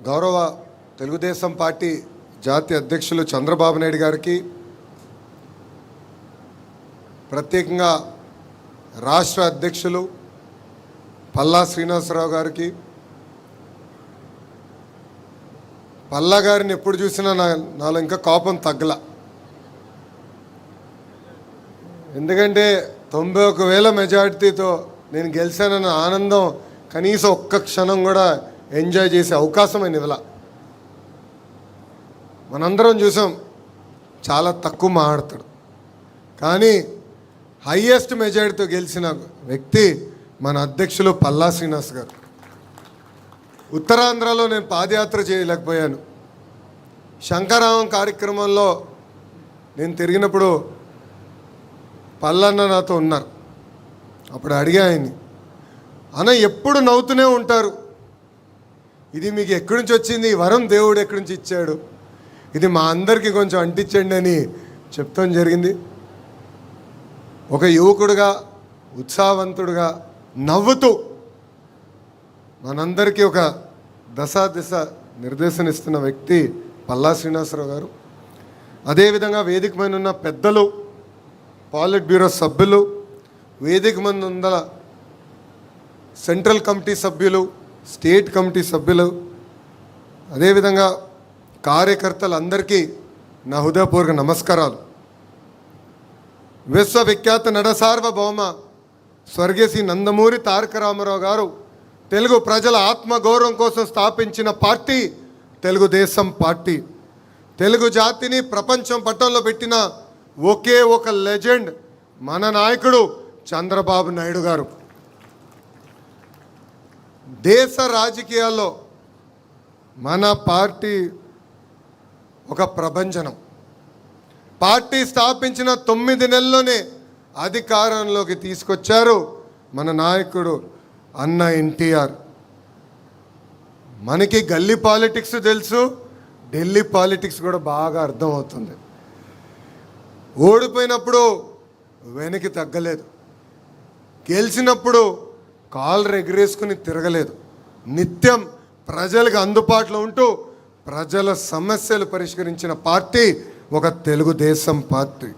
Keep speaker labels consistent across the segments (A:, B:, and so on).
A: గౌరవ తెలుగుదేశం పార్టీ జాతీయ అధ్యక్షులు చంద్రబాబు నాయుడు గారికి, ప్రత్యేకంగా రాష్ట్ర అధ్యక్షులు పల్లా శ్రీనివాసరావు గారికి, పల్లా గారిని ఎప్పుడు చూసినా నాలో ఇంకా కోపం తగ్గల. ఎందుకంటే 91,000 మెజార్టీతో నేను గెలిచానన్న ఆనందం కనీసం ఒక్క క్షణం కూడా ఎంజాయ్ చేసే అవకాశం ఆయన ఇవ్వాల. మనందరం చూసాం, చాలా తక్కువ మాట్లాడతాడు, కానీ హయ్యెస్ట్ మెజారిటీతో గెలిచిన వ్యక్తి మన అధ్యక్షులు పల్లా శ్రీనివాస్ గారు. ఉత్తరాంధ్రలో నేను పాదయాత్ర చేయలేకపోయాను. శంకరామం కార్యక్రమంలో నేను తిరిగినప్పుడు పల్లన్న నాతో ఉన్నారు. అప్పుడు అడిగా ఆయన్ని, అన్న ఎప్పుడు నవ్వుతూనే ఉంటారు, ఇది మీకు ఎక్కడి నుంచి వచ్చింది, ఈ వరం దేవుడు ఎక్కడి నుంచి ఇచ్చాడు, ఇది మా అందరికీ కొంచెం అంటించండి అని చెప్తాం జరిగింది. ఒక యువకుడుగా, ఉత్సాహవంతుడుగా, నవ్వుతూ మనందరికీ ఒక దిశ నిర్దేశం ఇస్తున్న వ్యక్తి పల్లా శ్రీనివాసరావు గారు. అదేవిధంగా వేదిక మీద ఉన్న పెద్దలు, పాలిట్ బ్యూరో సభ్యులు, వేదిక మీద ఉన్న సెంట్రల్ కమిటీ సభ్యులు, స్టేట్ కమిటీ సభ్యులు, అదేవిధంగా కార్యకర్తలందరికీ నా హృదయపూర్వక నమస్కారాలు. విశ్వవిఖ్యాత నడసార్వభౌమ స్వర్గీయ శ్రీ నందమూరి తారక రామారావు గారు తెలుగు ప్రజల ఆత్మగౌరవం కోసం స్థాపించిన పార్టీ తెలుగుదేశం పార్టీ. తెలుగు జాతిని ప్రపంచం పట్టంలో పెట్టిన ఒకే ఒక లెజెండ్ మన నాయకుడు చంద్రబాబు నాయుడు గారు. దేశ రాజకీయాల్లో మన పార్టీ ఒక ప్రభంజనం. పార్టీ స్థాపించిన 9 నెలల్లోనే అధికారంలోకి తీసుకొచ్చారు మన నాయకుడు అన్న ఎన్టీఆర్. మనకి గల్లీ పాలిటిక్స్ తెలుసు, ఢిల్లీ పాలిటిక్స్ కూడా బాగా అర్థమవుతుంది. ఓడిపోయినప్పుడు వెనక్కి తగ్గలేదు, గెలిచినప్పుడు కాళ్ళు ఎగరేసుకుని తిరగలేదు. నిత్యం ప్రజలకు అందుబాటులో ఉంటూ ప్రజల సమస్యలు పరిష్కరించిన పార్టీ ఒక తెలుగుదేశం పార్టీ.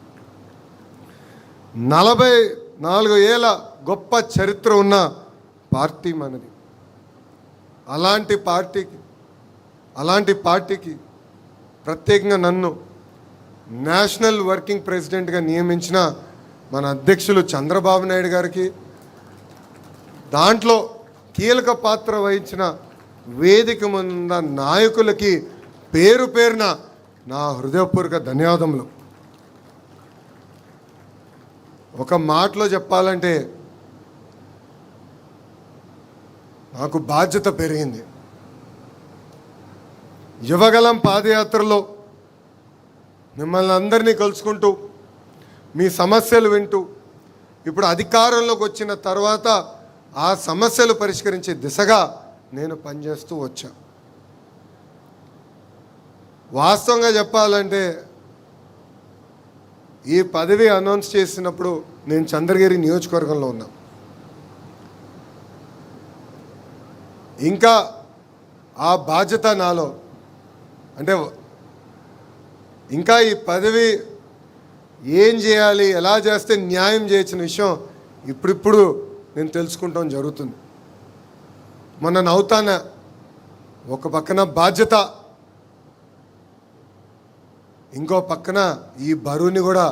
A: 44 ఏళ్ళ గొప్ప చరిత్ర ఉన్న పార్టీ మనది. అలాంటి పార్టీకి ప్రత్యేకంగా నన్ను నేషనల్ వర్కింగ్ ప్రెసిడెంట్గా నియమించిన మన అధ్యక్షులు చంద్రబాబు నాయుడు గారికి, దాంట్లో కీలక పాత్ర వహించిన వేదిక ముంద నాయకులకి పేరు పేరున నా హృదయపూర్వక ధన్యవాదములు. ఒక మాటలో చెప్పాలంటే నాకు బాధ్యత పెరిగింది. యువగలం పాదయాత్రలో మిమ్మల్ని అందరినీ కలుసుకుంటూ, మీ సమస్యలు వింటూ, ఇప్పుడు అధికారంలోకి వచ్చిన తర్వాత ఆ సమస్యలు పరిష్కరించే దిశగా నేను పనిచేస్తూ వచ్చా. వాస్తవంగా చెప్పాలంటే ఈ పదవి అనౌన్స్ చేసినప్పుడు నేను చంద్రగిరి నియోజకవర్గంలో ఉన్నా. ఇంకా ఆ బాధ్యత నాలో, అంటే ఇంకా ఈ పదవి ఏం చేయాలి, ఎలా చేస్తే న్యాయం చేసిన విషయం ఇప్పుడిప్పుడు నేను తెలుసుకుంటాం జరుగుతుంది. మొన్న నవ్వుతాన, ఒక పక్కన బాధ్యత, ఇంకో పక్కన ఈ బరువుని కూడా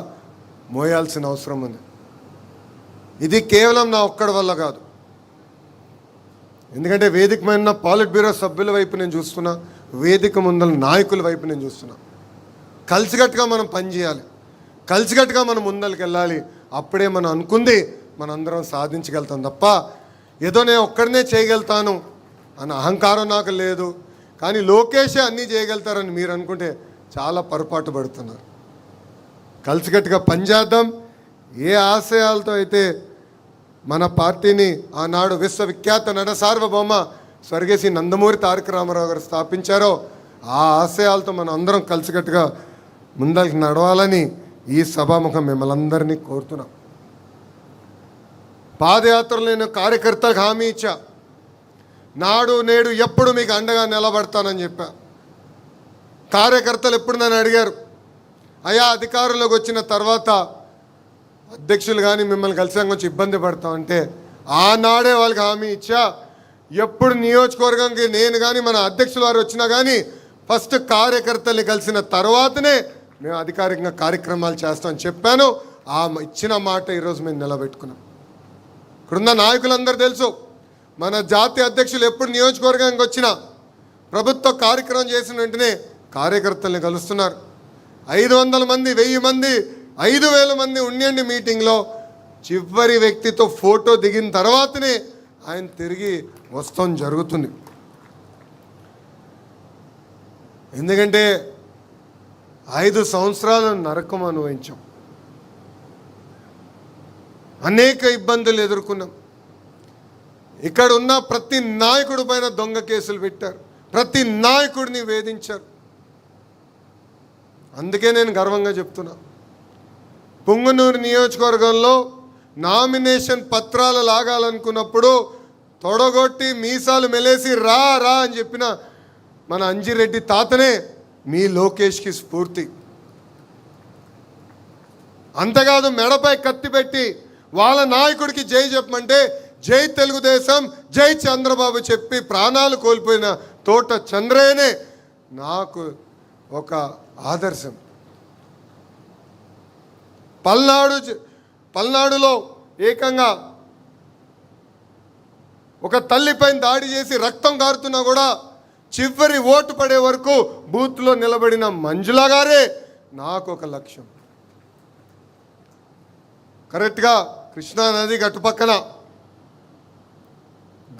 A: మోయాల్సిన అవసరం ఉంది. ఇది కేవలం నా ఒక్కడి వల్ల కాదు. ఎందుకంటే వేదిక మీద పాలిట్ బ్యూరో సభ్యుల వైపు నేను చూస్తున్నా, వేదిక ముందల నాయకుల వైపు నేను చూస్తున్నా. కలిసికట్టుగా మనం పనిచేయాలి, కలిసికట్టుగా మనం ముందరికి వెళ్ళాలి. అప్పుడే మనం అనుకుంది మనందరం సాధించగలుగుతాం తప్ప ఏదో నేను ఒక్కడనే చేయగలుగుతాను అన్న అహంకారం నాకు లేదు. కానీ లోకేషే అన్నీ చేయగలుగుతారని మీరు అనుకుంటే చాలా పొరపాటు పడుతున్నారు. కలిసికట్టుగా పనిచేద్దాం. ఏ ఆశయాలతో అయితే మన పార్టీని ఆనాడు విశ్వవిఖ్యాత నట సార్వభౌమ స్వర్గీయ శ్రీ నందమూరి తారక రామారావు గారు స్థాపించారో ఆ ఆశయాలతో మనం అందరం కలిసికట్టుగా ముందరికి నడవాలని ఈ సభాముఖం మిమ్మల్ని అందరినీ కోరుతున్నాం. పాదయాత్రలో నేను కార్యకర్తలకు హామీ ఇచ్చా, నాడు నేడు ఎప్పుడు మీకు అండగా నిలబడతానని చెప్పా. కార్యకర్తలు ఎప్పుడు నన్ను అడిగారు, అయ్యా అధికారంలోకి వచ్చిన తర్వాత అధ్యక్షులు కానీ మిమ్మల్ని కలిసాక కొంచెం ఇబ్బంది పడతామంటే ఆనాడే వాళ్ళకి హామీ ఇచ్చా, ఎప్పుడు నియోజకవర్గంకి నేను కానీ మన అధ్యక్షుల వారు వచ్చినా కానీ ఫస్ట్ కార్యకర్తల్ని కలిసిన తర్వాతనే మేము అధికారికంగా కార్యక్రమాలు చేస్తామని చెప్పాను. ఆ ఇచ్చిన మాట ఈరోజు మేము నిలబెట్టుకున్నాం. ఇక్కడున్న నాయకులందరూ తెలుసు, మన జాతీయ అధ్యక్షులు ఎప్పుడు నియోజకవర్గానికి వచ్చినా ప్రభుత్వ కార్యక్రమం చేసిన వెంటనే కార్యకర్తల్ని కలుస్తున్నారు. 500 మంది, 1000 మంది, 5000 మంది ఉండండి మీటింగ్లో చివరి వ్యక్తితో ఫోటో దిగిన తర్వాతనే ఆయన తిరిగి వస్తాం జరుగుతుంది. ఎందుకంటే 5 సంవత్సరాలు నరకం అనుభవించాం, అనేక ఇబ్బందులు ఎదుర్కొన్నాం. ఇక్కడ ఉన్న ప్రతి నాయకుడి పైన దొంగ కేసులు పెట్టారు, ప్రతి నాయకుడిని వేధించారు. అందుకే నేను గర్వంగా చెప్తున్నా, పుంగనూరు నియోజకవర్గంలో నామినేషన్ పత్రాలు లాగాలనుకున్నప్పుడు తొడగొట్టి మీసాలు మెలేసి రా రా అని చెప్పిన మన అంజిరెడ్డి తాతనే మీ లోకేష్కి స్ఫూర్తి. అంతేకాదు మెడపై కత్తి పెట్టి వాళ్ళ నాయకుడికి జై చెప్పమంటే జై తెలుగుదేశం, జై చంద్రబాబు చెప్పి ప్రాణాలు కోల్పోయిన తోట చంద్రయ్యనే నాకు ఒక ఆదర్శం. పల్నాడులో ఏకంగా ఒక తల్లిపైన దాడి చేసి రక్తం కారుతున్నా కూడా చివరి ఓటు పడే వరకు బూత్లో నిలబడిన మంజులా గారే నాకు ఒక లక్ష్యం. కరెక్ట్గా కృష్ణానది అటుపక్కన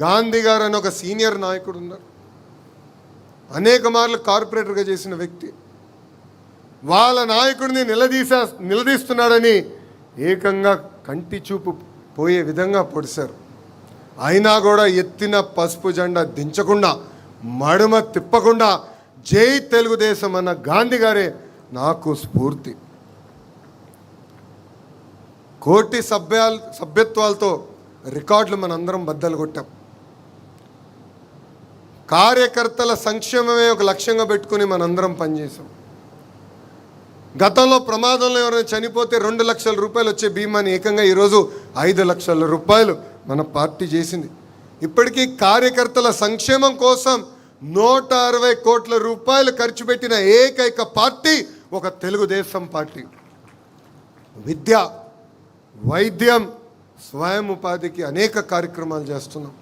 A: గాంధీ గారు అని ఒక సీనియర్ నాయకుడు ఉన్నారు, అనేక మార్లు కార్పొరేటర్గా చేసిన వ్యక్తి. వాళ్ళ నాయకుడిని నిలదీస్తున్నాడని ఏకంగా కంటి చూపు పోయే విధంగా పొడిశారు. అయినా కూడా ఎత్తిన పసుపు జెండా దించకుండా, మడుమ తిప్పకుండా జై తెలుగుదేశం అన్న గాంధీ గారే నాకు స్ఫూర్తి. కోటి సభ్యత్వాలతో రికార్డులు మనందరం బద్దలు కొట్టాం. కార్యకర్తల సంక్షేమమే ఒక లక్ష్యంగా పెట్టుకుని మనందరం పనిచేసాం. గతంలో ప్రమాదంలో ఎవరైనా చనిపోతే 2 లక్షల రూపాయలు వచ్చే బీమాని ఏకంగా ఈరోజు 5 లక్షల రూపాయలు మన పార్టీ చేసింది. ఇప్పటికీ కార్యకర్తల సంక్షేమం కోసం 160 కోట్ల రూపాయలు ఖర్చు పెట్టిన ఏకైక పార్టీ ఒక తెలుగుదేశం పార్టీ. విద్య, వైద్యం, స్వయం ఉపాధికి అనేక కార్యక్రమాలు చేస్తున్నాం.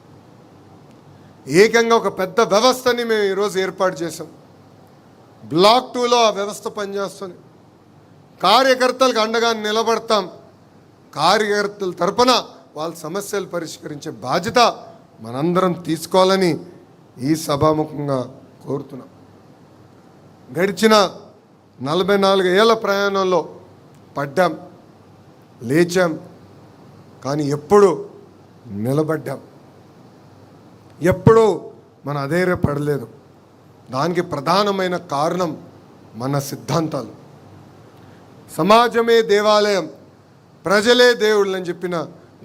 A: ఏకంగా ఒక పెద్ద వ్యవస్థని మేము ఈరోజు ఏర్పాటు చేసాం. బ్లాక్ 2లో ఆ వ్యవస్థ పనిచేస్తుంది. కార్యకర్తలకు అండగా నిలబడతాం. కార్యకర్తల తరపున వాళ్ళ సమస్యలు పరిష్కరించే బాధ్యత మనందరం తీసుకోవాలని ఈ సభాముఖంగా కోరుతున్నాం. గడిచిన 44 ఏళ్ల ప్రయాణంలో పడ్డాం, లేచాం, కానీ ఎప్పుడు నిలబడ్డాం, ఎప్పుడూ మన అధైర్యపడలేదు. దానికి ప్రధానమైన కారణం మన సిద్ధాంతాలు. సమాజమే దేవాలయం, ప్రజలే దేవుళ్ళు అని చెప్పిన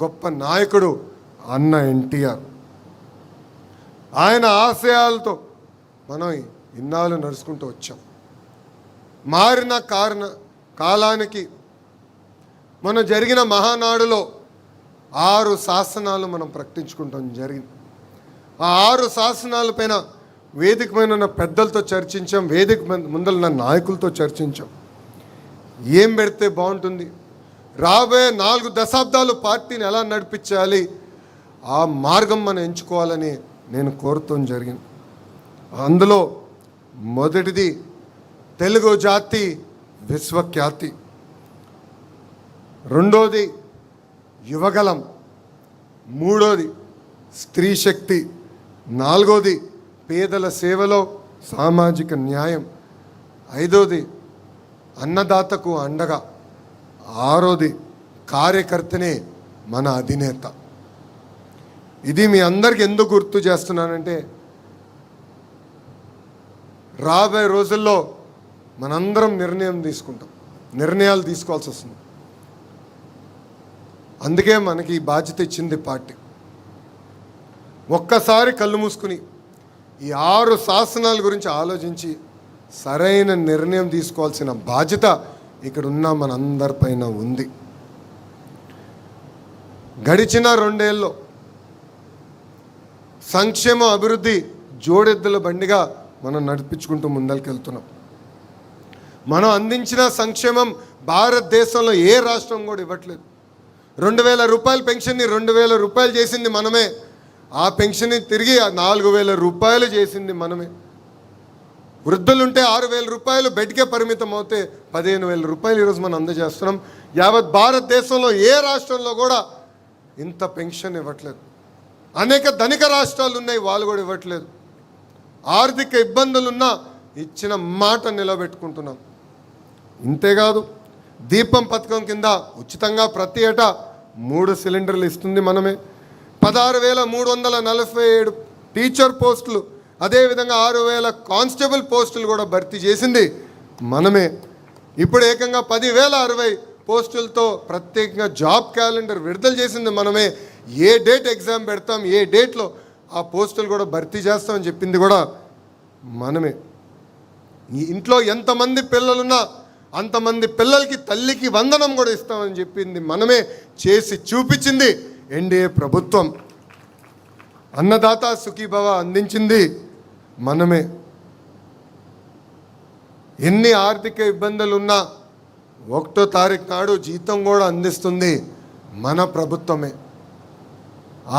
A: గొప్ప నాయకుడు అన్న ఎన్టీఆర్. ఆయన ఆశయాలతో మనం ఇన్నాళ్ళు నడుచుకుంటూ వచ్చాం. మారిన కాలానికి మన జరిగిన మహానాడులో 6 శాసనాలు మనం ప్రకటించుకుంటాం జరిగింది. ఆ 6 శాసనాలపైన వేదిక మీద ఉన్న పెద్దలతో చర్చించాం, వేదిక ముందరున్న నాయకులతో చర్చించాం. ఏం పెడితే బాగుంటుంది, రాబోయే 4 దశాబ్దాలు పార్టీని ఎలా నడిపించాలి, ఆ మార్గం మనం ఎంచుకోవాలని నేను కోరుతాం జరిగింది. అందులో మొదటిది తెలుగు జాతి విశ్వఖ్యాతి, రెండోది యువగలం, మూడోది స్త్రీ శక్తి, నాలుగోది పేదల సేవలో సామాజిక న్యాయం, ఐదోది అన్నదాతకు అండగా, ఆరోది కార్యకర్తనే మన అధినేత. ఇది మీ అందరికి ఎందుకు గుర్తు చేస్తున్నానంటే, రాబోయే రోజుల్లో మనందరం నిర్ణయాలు తీసుకోవాల్సి వస్తుంది. అందుకే మనకి ఈ బాధ్యత ఇచ్చింది పార్టీ. ఒక్కసారి కళ్ళు మూసుకుని ఈ 6 శాసనాల గురించి ఆలోచించి సరైన నిర్ణయం తీసుకోవాల్సిన బాధ్యత ఇక్కడున్న మనందరిపైన ఉంది. గడిచిన 2 ఏళ్ళలో సంక్షేమ అభివృద్ధి జోడెద్దుల బండిగా మనం నడిపించుకుంటూ ముందరికెళ్తున్నాం. మనం అందించిన సంక్షేమం భారతదేశంలో ఏ రాష్ట్రం కూడా ఇవ్వట్లేదు. 2000 రూపాయల పెన్షన్ని 2000 రూపాయలు చేసింది మనమే. ఆ పెన్షన్ని తిరిగి 4000 రూపాయలు చేసింది మనమే. వృద్ధులుంటే 6000 రూపాయలు బెడ్కే పరిమితం అవుతే 15000 రూపాయలు ఈరోజు మనం అందజేస్తున్నాం. యావత్ భారతదేశంలో ఏ రాష్ట్రంలో కూడా ఇంత పెన్షన్ ఇవ్వట్లేదు. అనేక ధనిక రాష్ట్రాలు ఉన్నాయి, వాళ్ళు కూడా ఇవ్వట్లేదు. ఆర్థిక ఇబ్బందులున్నా ఇచ్చిన మాట నిలబెట్టుకుంటున్నాం. ఇంతేకాదు, దీపం పథకం కింద ఉచితంగా ప్రతి ఏటా 3 సిలిండర్లు ఇస్తుంది మనమే. 16,347 టీచర్ పోస్టులు, అదేవిధంగా 6,000 కానిస్టేబుల్ పోస్టులు కూడా భర్తీ చేసింది మనమే. ఇప్పుడు ఏకంగా 10,060 పోస్టులతో ప్రత్యేకంగా జాబ్ క్యాలెండర్ విడుదల చేసింది మనమే. ఏ డేట్ ఎగ్జామ్ పెడతాం, ఏ డేట్లో ఆ పోస్టులు కూడా భర్తీ చేస్తామని చెప్పింది కూడా మనమే. ఈ ఇంట్లో ఎంతమంది పిల్లలున్నా అంతమంది పిల్లలకి తల్లికి వందనం కూడా ఇస్తామని చెప్పింది మనమే. చేసి చూపించింది ఎన్డీఏ ప్రభుత్వం. అన్నదాత సుఖీభవ అందించింది మనమే. ఎన్ని ఆర్థిక ఇబ్బందులున్నా 1వ తారీఖు నాడు జీతం కూడా అందిస్తుంది మన ప్రభుత్వమే.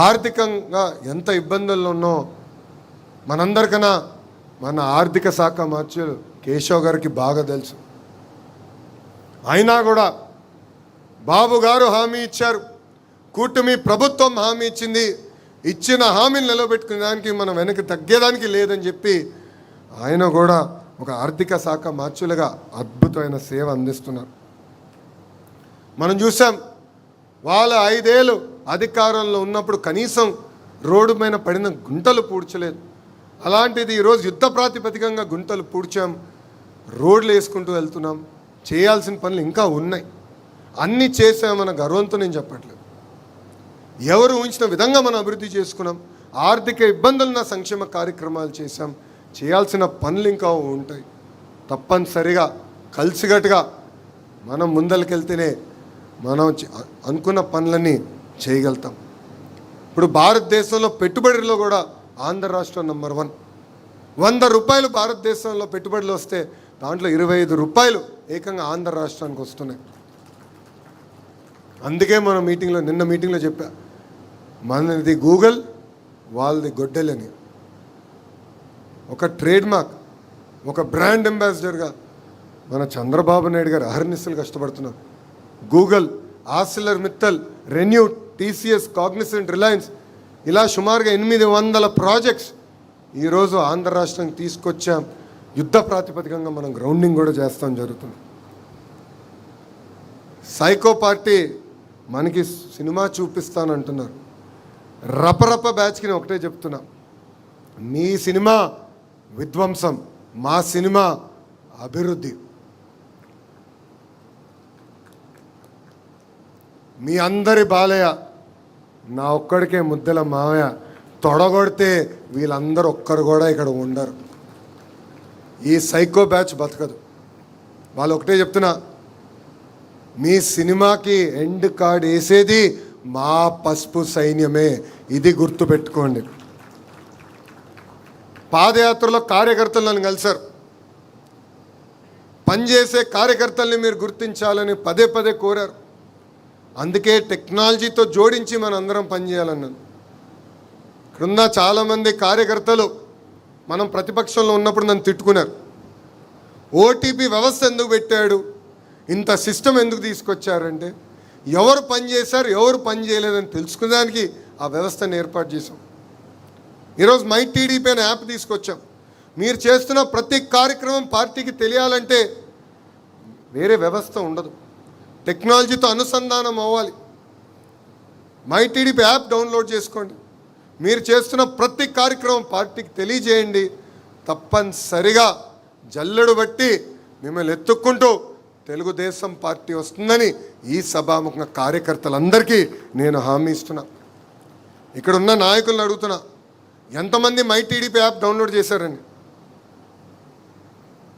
A: ఆర్థికంగా ఎంత ఇబ్బందుల్లో ఉన్నో మనందరికన్నా మన ఆర్థిక శాఖ మంత్రులు కేశవ్ గారికి బాగా తెలుసు. అయినా కూడా బాబు గారు హామీ ఇచ్చారు, కూటమి ప్రభుత్వం హామీ ఇచ్చింది, ఇచ్చిన హామీని నిలబెట్టుకునే దానికి మనం వెనక్కి తగ్గేదానికి లేదని చెప్పి ఆయన కూడా ఒక ఆర్థిక శాఖ మంత్రులుగా అద్భుతమైన సేవ అందిస్తున్నారు. మనం చూసాం, వాళ్ళ 5 ఏళ్ళు అధికారంలో ఉన్నప్పుడు కనీసం రోడ్డు పైన పడిన గుంటలు పూడ్చలేదు. అలాంటిది ఈరోజు యుద్ధ ప్రాతిపదికంగా గుంటలు పూడ్చాం, రోడ్లు వేసుకుంటూ వెళ్తున్నాం. చేయాల్సిన పనులు ఇంకా ఉన్నాయి. అన్నీ చేసామన్న గర్వంతో నేను చెప్పట్లేదు. ఎవరు ఊహించిన విధంగా మనం అభివృద్ధి చేసుకున్నాం. ఆర్థిక ఇబ్బందులున్న సంక్షేమ కార్యక్రమాలు చేశాం. చేయాల్సిన పనులు ఇంకా ఉంటాయి. తప్పనిసరిగా కలిసికట్టుగా మనం ముందరికెళ్తేనే మనం అనుకున్న పనులన్నీ చేయగలుగుతాం. ఇప్పుడు భారతదేశంలో పెట్టుబడిలో కూడా ఆంధ్ర రాష్ట్రం నంబర్ 1. 100 రూపాయలు భారతదేశంలో పెట్టుబడులు వస్తే దాంట్లో 25 రూపాయలు ఏకంగా ఆంధ్ర రాష్ట్రానికి వస్తున్నాయి. అందుకే మనం నిన్న మీటింగ్లో చెప్పా, మనది గూగుల్, వాళ్ళది గొడ్డలని. ఒక ట్రేడ్ మార్క్, ఒక బ్రాండ్ అంబాసిడర్గా మన చంద్రబాబు నాయుడు గారు అహర్నిశలు కష్టపడుతున్నారు. Google, Arcelor Mittal, renew, TCS, Cognizant, Reliance ఇలా సుమారుగా 800 ప్రాజెక్ట్స్ ఈరోజు ఆంధ్ర రాష్ట్రానికి తీసుకొచ్చాం. యుద్ధ ప్రాతిపదికంగా మనం గ్రౌండింగ్ కూడా చేస్తాం జరుగుతుంది. సైకో పార్టీ మనకి సినిమా చూపిస్తానంటున్నారు. రపరప బ్యాచ్కి నేను ఒకటే చెప్తున్నా, మీ సినిమా విధ్వంసం, మా సినిమా అభివృద్ధి. మీ అందరి బాలయ్య, నా ఒక్కడికే ముద్దల మావయ్య తొడగొడితే వీళ్ళందరూ ఒక్కరు కూడా ఇక్కడ ఉండరు. ఈ సైకో బ్యాచ్ బతకదు. వాళ్ళు ఒకటే చెప్తున్నా, మీ సినిమాకి ఎండ్ కార్డ్ వేసేది మా పసుపు సైన్యమే, ఇది గుర్తుపెట్టుకోండి. పాదయాత్రలో కార్యకర్తలు నన్ను కలిశారు. పనిచేసే కార్యకర్తల్ని మీరు గుర్తించాలని పదే పదే కోరారు. అందుకే టెక్నాలజీతో జోడించి మనం అందరం పనిచేయాలన్నాను. ఇక్కడున్న చాలామంది కార్యకర్తలు మనం ప్రతిపక్షంలో ఉన్నప్పుడు నన్ను తిట్టుకున్నారు. ఓటీపీ వ్యవస్థ ఎందుకు పెట్టాడు, ఇంత సిస్టమ్ ఎందుకు తీసుకొచ్చారంటే ఎవరు పని చేశారు, ఎవరు పని చేయలేదని తెలుసుకునేదానికి ఆ వ్యవస్థను ఏర్పాటు చేశాం. ఈరోజు మై టీడీపీ అనే యాప్ తీసుకొచ్చాం. మీరు చేస్తున్న ప్రతి కార్యక్రమం పార్టీకి తెలియాలంటే వేరే వ్యవస్థ ఉండదు, టెక్నాలజీతో అనుసంధానం అవ్వాలి. మై టీడీపీ యాప్ డౌన్లోడ్ చేసుకోండి. మీరు చేస్తున్న ప్రతి కార్యక్రమం పార్టీకి తెలియజేయండి. తప్పనిసరిగా జల్లెడు బట్టి మిమ్మల్ని ఎత్తుక్కుంటూ తెలుగుదేశం పార్టీ వస్తుందని ఈ సభాముఖంగా కార్యకర్తలందరికీ నేను హామీ ఇస్తున్నా. ఇక్కడున్న నాయకులను అడుగుతున్నా, ఎంతమంది మై టీడీపీ యాప్ డౌన్లోడ్ చేశారండి?